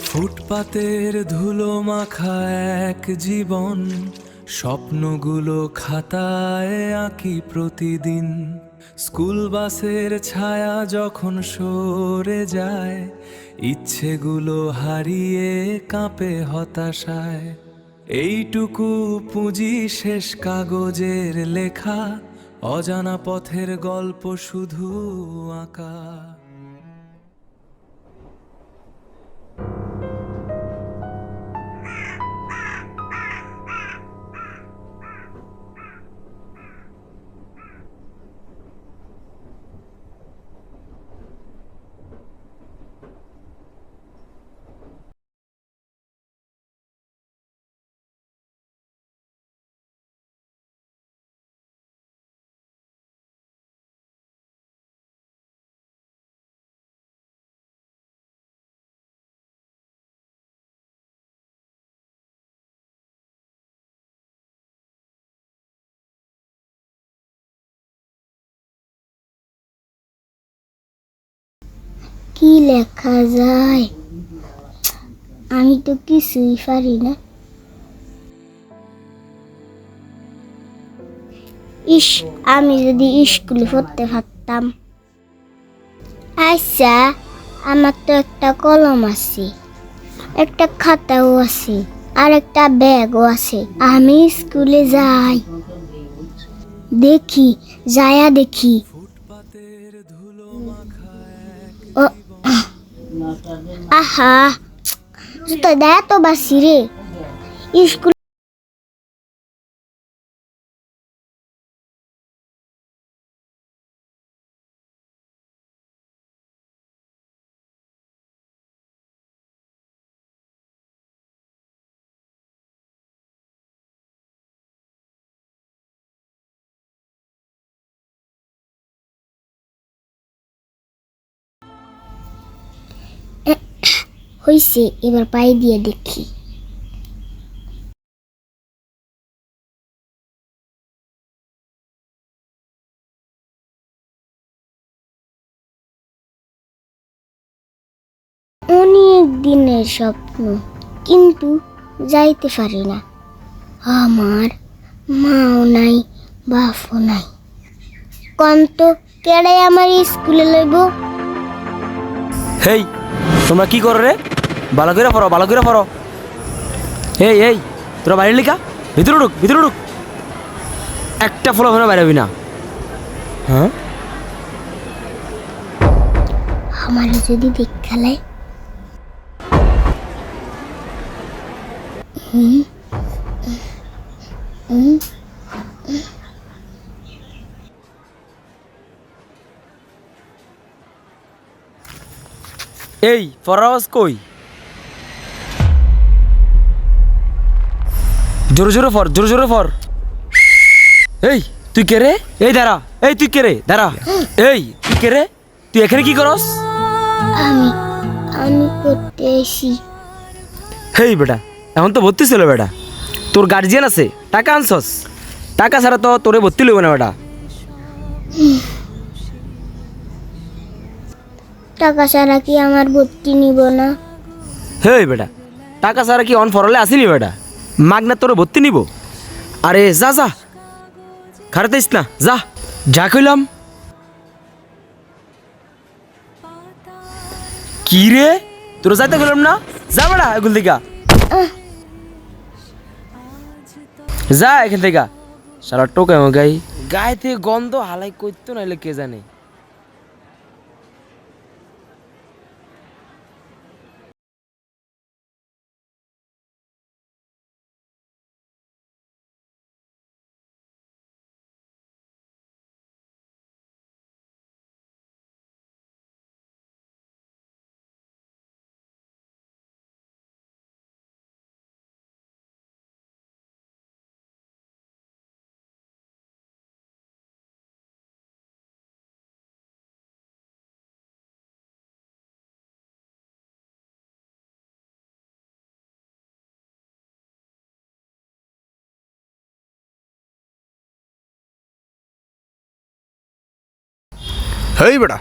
ফুটপাতের ধুলো মাখা এক জীবন, স্বপ্নগুলো খাতায় আঁকি প্রতিদিন। স্কুল বাসের ছায়া যখন সরে যায়, ইচ্ছেগুলো হারিয়ে কাঁপে হতাশায়। এইটুকু পুঁজি শেষ কাগজের লেখা, অজানা পথের গল্প শুধু আঁকা। কি লেখা যায়? আমি তো কিছুই পারি না। ইস, আমি যদি স্কুলে পড়তে পারতাম। আচ্ছা, আমার তো একটা কলম আছে, একটা খাতাও আছে, আর একটা ব্যাগও আছে। আমি স্কুলে যাই, দেখি, দেখি। ফুটপাতের ধুলো মাখা এক ও আহা, জুতো দেয় তো বাসি রে স্কুল। হইছে, এবার পায়ে দিয়ে দেখি। অনেক দিনের স্বপ্ন, কিন্তু যাইতে পারি না। আমার মাও নাই, বাপও নাই। কন্ত কেড়ে আমার স্কুলে লইব? হেই, তোমরা কি করো রে? ভালো করে পড়ো, ভালো করে পড়ো। এই এই, তোরা বাইরে লিখা, ভিতরে ঢুক, ভিতরে ঢুক। একটা ফলো ফলো বাইরে হবি না। হ্যাঁ, আমার যদি দেখালে। এই ফরাজ কই? জোরে জোরে ফর, জোরে জোরে ফর। এই তুই কে রে? এই দাঁড়া, এই তুই কে রে? দাঁড়া। এই তুই কে রে? তুই এখানে কি করস? আমি আমি করতে এসি। হেই বেটা, এখন তো ভর্তি ছিল বেটা। তোর গার্জিয়ান আছে, টাকা আনছস? টাকা ছাড়া তো তোরে ভর্তি লইব না বেটা। টাকা ছাড়া কি আমার ভর্তি নিব না? হেই বেটা, টাকা ছাড়া কি অন ফরলে আসিনি বেটা? মাগনা তোরে ভর্তি নিব? আরে যা যা, খারাতাইস না, যা যা কইলাম। কি রে, তোর যাইতে কইলাম না? যা বেটা এগুল দিকা, যা এখান থেকে। সারা টোকা গাই গায়ে থেকে গন্ধ হালাই করতো নাইলে কে জানে। হেই বেটা,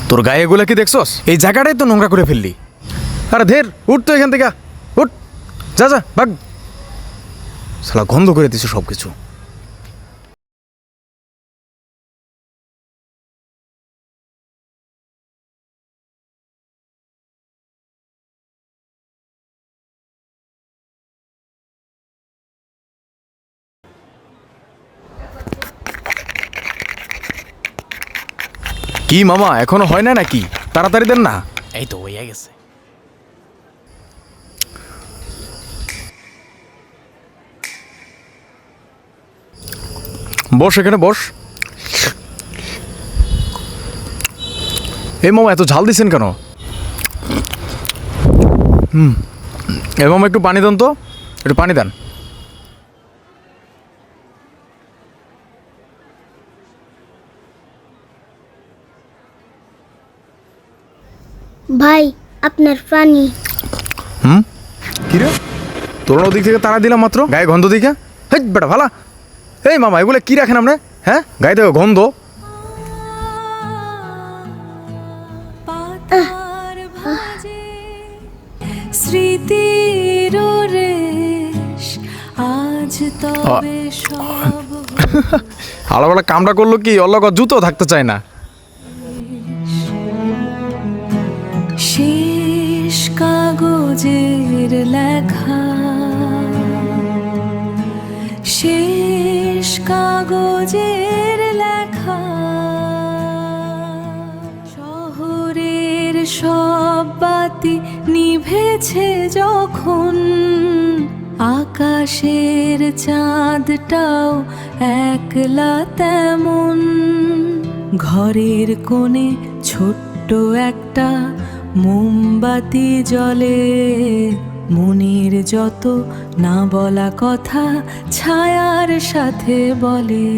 তোর গায়ে এগুলা কি দেখছস? এই জায়গাটাই তো নোংরা করে ফেললি। আরে ধের, উঠ তো এখান থেকে, উঠ, যা যা ভাগ। শালা গন্ধ করে দিছে সব কিছু। কি মামা, এখনো হয় না নাকি? তাড়াতাড়ি দেন না। এই তো হয়ে গেছে। বস এখানে বস। এই মামা এত ঝাল দিছেন কেন? এই মামা একটু পানি দেন তো, একটু পানি দেন। ভাই আপনার পানি। কিরে, তোর ওদিক থেকে তারা দিলাম মাত্র, গায়ে গন্ধ দিকে। হেই বেটা ভালা। এই মামা এগুলো কি রাখেন আপনি? হ্যাঁ, গায়ে থেকে গন্ধ। পাতার ভাঁজে স্মৃতির রেশ আজ তবে সব আলাদা কামটা করলো কি, অল্লগ জুতো থাকতে চায় না। শেষ কাগজের লেখা, শেষ কাগজের লেখা, শহরের সব বাতি নিভেছে যখন, আকাশের চাঁদটাও একলা তেমন, ঘরের কোণে ছোট্ট একটা মোমবাতি জ্বলে, মনের যত না বলা কথা ছায়ার সাথে বলে।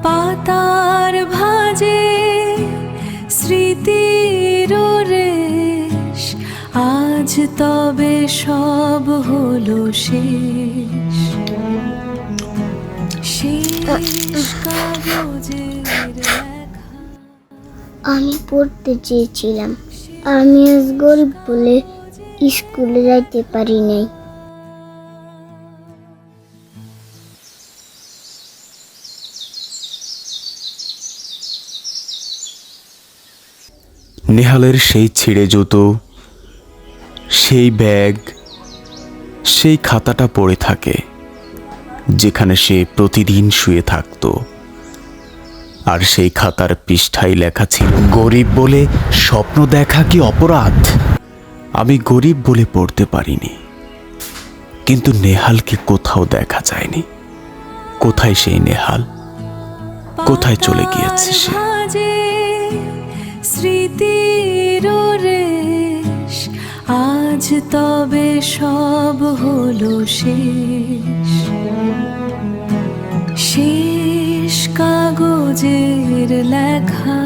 পাতার ভাঁজে স্মৃতির রেশ আজ তবে সব হলো শেষ, শেষ কাগজের লেখা। আমি পড়তে চেয়েছিলাম, আমি আজ গরিব বলে স্কুলে যাইতে পারি নাই। নেহালের সেই ছিঁড়ে জুতো, সেই ব্যাগ, সেই খাতাটা পড়ে থাকে যেখানে সে প্রতিদিন শুয়ে থাকত। আর সেই খাতার পৃষ্ঠায় লেখা ছিল, গরিব বলে স্বপ্ন দেখা কি অপরাধ? আমি গরিব বলে পড়তে পারিনি, কিন্তু নেহালকে কোথাও দেখা যায়নি। কোথায় সেই নেহাল? কোথায় চলে গিয়েছে সে? স্মৃতির রেশ আজ তবে সব হলো শেষ, শেষ কাগজের লেখা।